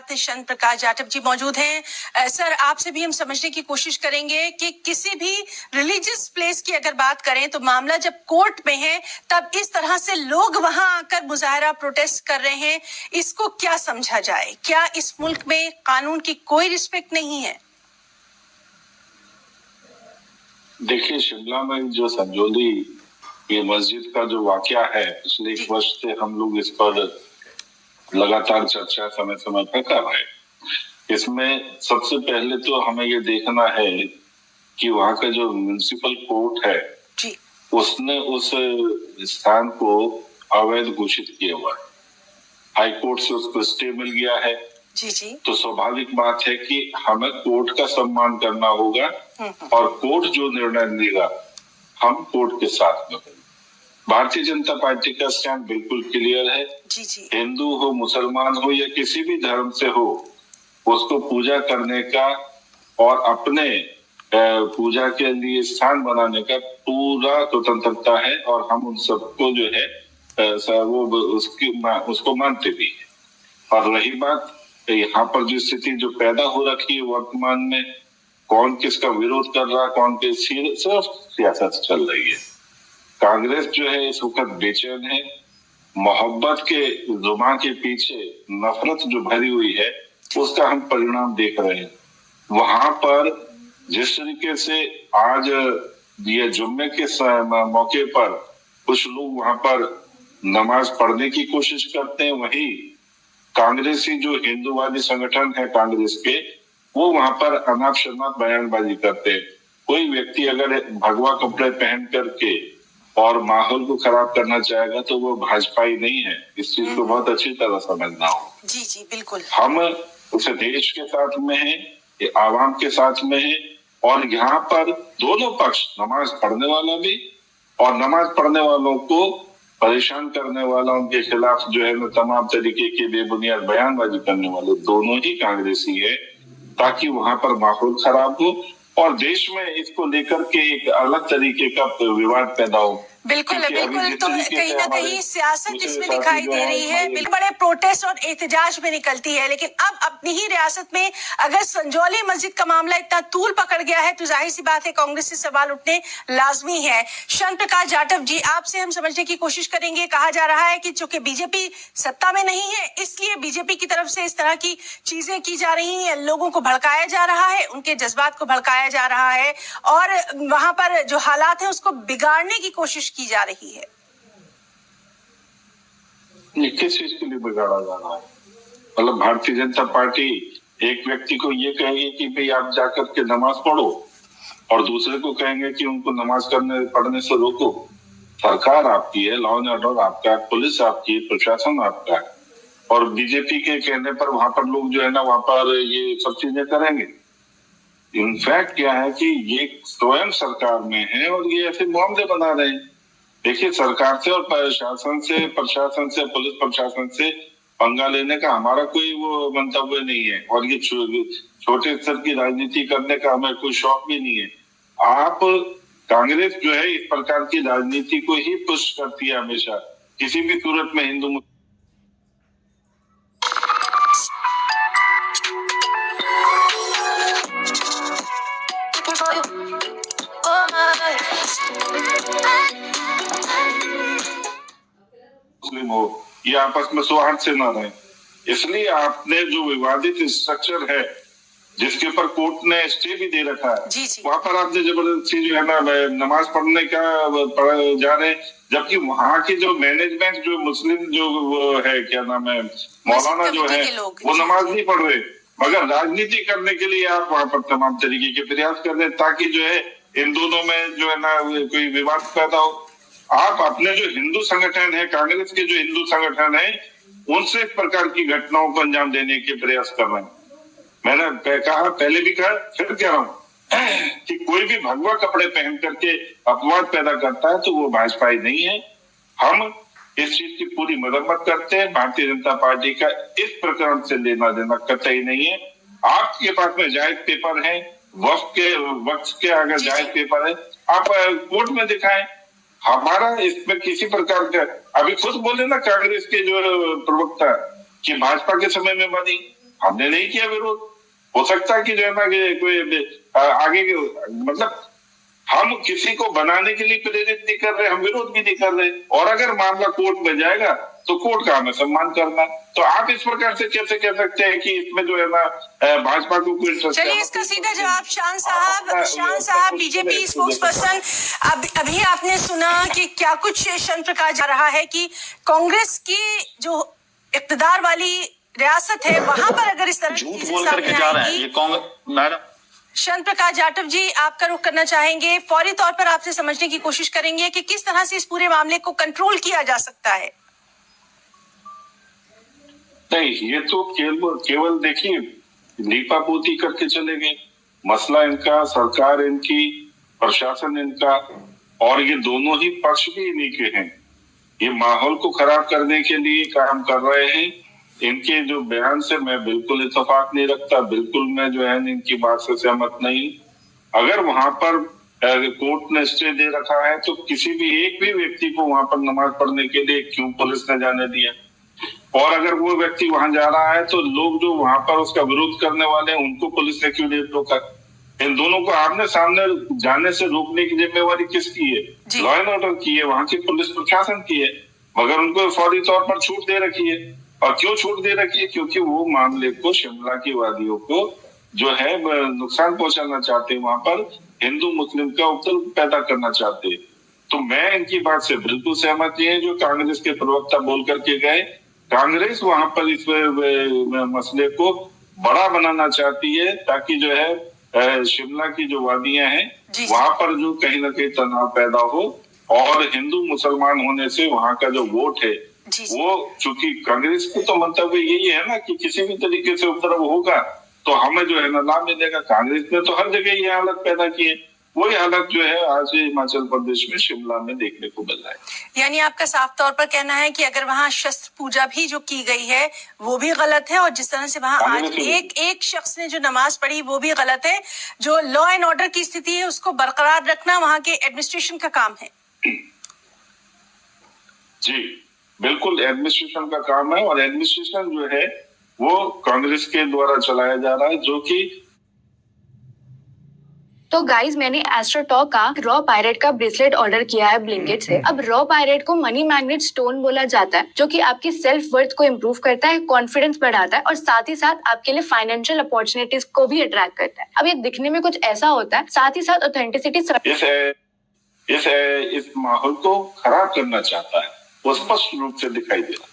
साथ शरण प्रकाश जाटव जी मौजूद हैं। सर, आपसे भी हम समझने की कोशिश करेंगे कि किसी भी रिलीजियस प्लेस की अगर बात करें तो मामला जब कोर्ट में है तब इस तरह से लोग वहां आकर मुजाहरा प्रोटेस्ट कर रहे हैं, इसको क्या समझा जाए? क्या इस मुल्क में कानून की कोई रिस्पेक्ट नहीं है? देखिए, शिमला में जो संजौली ये मस्जिद का जो वाकया है, पिछले 1 वर्ष से हम लोग इस पर लगातार चर्चा समय समय पर कर रहे हैं। इसमें सबसे पहले तो हमें ये देखना है कि वहाँ का जो म्युनिसिपल कोर्ट है जी। उसने उस स्थान को अवैध घोषित किया हुआ है। हाई कोर्ट से उसको स्टे मिल गया है। जी। तो स्वाभाविक बात है कि हमें कोर्ट का सम्मान करना होगा और कोर्ट जो निर्णय लेगा हम कोर्ट के साथ में। भारतीय जनता पार्टी का स्टैंड बिल्कुल क्लियर है। जी। हिंदू हो, मुसलमान हो या किसी भी धर्म से हो, उसको पूजा करने का और अपने पूजा के लिए स्थान बनाने का पूरा स्वतंत्रता है और हम उन सबको जो है वो उसको मानते भी है। और रही बात यहाँ पर जो स्थिति जो पैदा हो रखी है वर्तमान में, कौन किसका विरोध कर रहा, कौन सिर्फ सियासत चल रही है। कांग्रेस जो है इस वक्त बेचैन है। मोहब्बत के जुबान के पीछे नफरत जो भरी हुई है उसका हम परिणाम देख रहे हैं। वहां पर जिस तरीके से आज ये जुम्मे के मौके पर कुछ लोग वहां पर नमाज पढ़ने की कोशिश करते हैं, वही कांग्रेसी जो हिंदूवादी संगठन है कांग्रेस के, वो वहां पर अनाप शनाप बयानबाजी करते हैं। कोई व्यक्ति अगर भगवा कपड़े पहन करके और माहौल को खराब करना चाहेगा तो वो भाजपाई नहीं है। इस चीज को बहुत अच्छी तरह समझना हो। जी बिल्कुल। हम उस देश के साथ में हैं, ये आवाम के साथ में है और यहाँ पर दोनों पक्ष, नमाज पढ़ने वाला भी और नमाज पढ़ने वालों को परेशान करने वाला, उनके खिलाफ जो है ना तमाम तरीके के बेबुनियाद बयानबाजी करने वाले, दोनों ही कांग्रेसी है, ताकि वहां पर माहौल खराब हो और देश में इसको लेकर के एक अलग तरीके का विवाद पैदा हो। बिल्कुल। तो कहीं ना कहीं सियासत जिसमें दिखाई दे रही है, बड़े प्रोटेस्ट और एहतजाज में निकलती है। लेकिन अब अपनी ही रियासत में अगर संजौली मस्जिद का मामला इतना तूल पकड़ गया है तो जाहिर सी बात है कांग्रेस से सवाल उठने लाजमी है। शरण प्रकाश जाटव जी, आपसे हम समझने की कोशिश करेंगे। कहा जा रहा है कि चूंकि बीजेपी सत्ता में नहीं है इसलिए बीजेपी की तरफ से इस तरह की चीजें की जा रही हैं, लोगों को भड़काया जा रहा है, उनके जज्बात को भड़काया जा रहा है और वहां पर जो हालात है उसको बिगाड़ने की कोशिश की जा रही है। ये किस चीज के लिए बिगाड़ा जा रहा है? मतलब भारतीय जनता पार्टी एक व्यक्ति को ये कहेगी कि भाई आप जाकर के नमाज पढ़ो और दूसरे को कहेंगे कि उनको नमाज पढ़ने से रोको। सरकार आपकी है, लॉ एंड ऑर्डर आपका है, पुलिस आपकी है, प्रशासन आपका है और बीजेपी के कहने पर वहां पर लोग जो है ना वहां पर ये सब चीजें करेंगे। इनफैक्ट क्या है कि ये स्वयं सरकार में है और ये ऐसे मामले बना रहे हैं। देखिए, सरकार से और प्रशासन से पुलिस प्रशासन से पंगा लेने का हमारा कोई वो मंतव्य नहीं है और ये छोटे स्तर की राजनीति करने का हमें कोई शौक भी नहीं है। आप कांग्रेस जो है इस प्रकार की राजनीति को ही पुश करती है हमेशा, किसी भी सूरत में हिंदू मुस्लिम हो, ये आपस में सौहार्द से ना रहे। इसलिए आपने जो विवादित स्ट्रक्चर है जिसके ऊपर कोर्ट ने स्टे भी दे रखा है, वहां पर आपने जबरदस्ती जो है ना नमाज पढ़ने का जा रहे, जबकि वहां की जो मैनेजमेंट जो मुस्लिम जो है क्या नाम है मौलाना जो है वो नमाज नहीं पढ़ रहे, मगर राजनीति करने के लिए आप वहां पर तमाम तरीके के प्रयास कर रहे हैं ताकि जो है इन दोनों में जो है ना कोई विवाद पैदा हो। आप अपने जो हिंदू संगठन है, कांग्रेस के जो हिंदू संगठन है, उनसे इस प्रकार की घटनाओं को अंजाम देने के प्रयास कर रहे हैं। मैंने कहा, पहले भी कहा, फिर कह रहा हूँ कि कोई भी भगवा कपड़े पहन करके अपवाद पैदा करता है तो वो भाजपाई नहीं है। हम इस चीज की पूरी मरम्मत करते हैं। भारतीय जनता पार्टी का इस प्रकरण से लेना देना कतई नहीं है। आपके पास में जायज पेपर है, वक्त के अगर जायज पेपर है आप कोर्ट में दिखाएं। हमारा इसमें किसी प्रकार का, अभी खुद बोले ना कांग्रेस के जो प्रवक्ता कि भाजपा के समय में बनी, हमने नहीं किया विरोध। हो सकता है कि जो है ना कि कोई आगे मतलब हम किसी को बनाने के लिए प्रेरित नहीं कर रहे, हम विरोध भी नहीं कर रहे। और अगर मामला कोर्ट में जाएगा तो कोर्ट का हमें सम्मान करना। तो आप इस प्रकार से कैसे कह सकते हैं कि इसमें जो है ना भाजपा को कोई इंटरेस्ट? चलिए इसका सीधा जवाब शान साहब बीजेपी स्पोक्स पर्सन, अभी आपने सुना कि क्या कुछ शरण प्रकाश जा रहा है कि कांग्रेस की जो इक़्तिदार वाली रियासत है वहां पर अगर इस तरह झूठ बोल करके जा रहे हैं ये कांग्रेस। मैडम शरण प्रकाश जाटव जी, आपका रुख करना चाहेंगे, फौरी तौर पर आपसे समझने की कोशिश करेंगे कि किस तरह से इस पूरे मामले को कंट्रोल किया जा सकता है। नहीं, ये तो केवल देखिए लीपापोती करके चले गए। मसला इनका, सरकार इनकी, प्रशासन इनका, और ये दोनों ही पक्ष भी इन्हीं के हैं। ये माहौल को खराब करने के लिए काम कर रहे हैं। इनके जो बयान से मैं बिल्कुल इत्तेफाक नहीं रखता, बिल्कुल मैं जो है इनकी बात से सहमत नहीं। अगर वहां पर कोर्ट ने स्टे दे रखा है तो किसी भी एक भी व्यक्ति को वहां पर नमाज पढ़ने के लिए क्यों पुलिस ने जाने दिया? और अगर वो व्यक्ति वहां जा रहा है तो लोग जो वहां पर उसका विरोध करने वाले हैं उनको पुलिस ने क्यों नहीं रोका? इन दोनों को आमने सामने जाने से रोकने की जिम्मेवारी किसकी है? लॉ एंड ऑर्डर की है, वहां की पुलिस प्रशासन की है, मगर उनको फौरी तौर पर छूट दे रखी है। और क्यों छूट दे रखी है? क्योंकि वो मामले को, शिमला की वादियों को जो है नुकसान पहुंचाना चाहते हैं, वहां पर हिंदू मुस्लिम का उपद्रव पैदा करना चाहते हैं। तो मैं इनकी बात से बिल्कुल सहमत नहीं है जो कांग्रेस के प्रवक्ता बोल करके गए। कांग्रेस वहां पर इस मसले को बड़ा बनाना चाहती है ताकि जो है शिमला की जो वादियां हैं वहां पर जो कहीं ना कहीं तनाव पैदा हो, और हिंदू मुसलमान होने से वहां का जो वोट है वो, चूंकि कांग्रेस को तो मंतव्य यही है ना कि किसी भी तरीके से उपद्रव होगा तो हमें जो है ना लाभ मिलेगा। कांग्रेस ने तो हर जगह ये हालत पैदा की है, वही हालत जो है आज हिमाचल प्रदेश में शिमला में देखने को मिल रहा है। यानी आपका साफ तौर पर कहना है कि अगर वहाँ शस्त्र पूजा भी जो की गई है वो भी गलत है, और जिस तरह से वहाँ आज एक शख्स ने जो नमाज पढ़ी वो भी गलत है। जो लॉ एंड ऑर्डर की स्थिति है उसको बरकरार रखना वहाँ के एडमिनिस्ट्रेशन का काम है। जी बिल्कुल, एडमिनिस्ट्रेशन का काम है, और एडमिनिस्ट्रेशन जो है वो कांग्रेस के द्वारा चलाया जा रहा है, जो कि तो गाइज मैंने एस्ट्रोटॉक का रॉ पायरेट का ब्रेसलेट ऑर्डर किया है ब्लिंकिट से। अब रॉ पायरेट को मनी मैग्नेट स्टोन बोला जाता है, जो कि आपकी सेल्फ वर्थ को इम्प्रूव करता है, कॉन्फिडेंस बढ़ाता है और साथ ही साथ आपके लिए फाइनेंशियल अपॉर्चुनिटीज को भी अट्रैक्ट करता है। अब ये दिखने में कुछ ऐसा होता है, साथ ही साथ ऑथेंटिसिटी इस माहौल को खराब करना चाहता है, वो स्पष्ट रूप से दिखाई दे रहा है।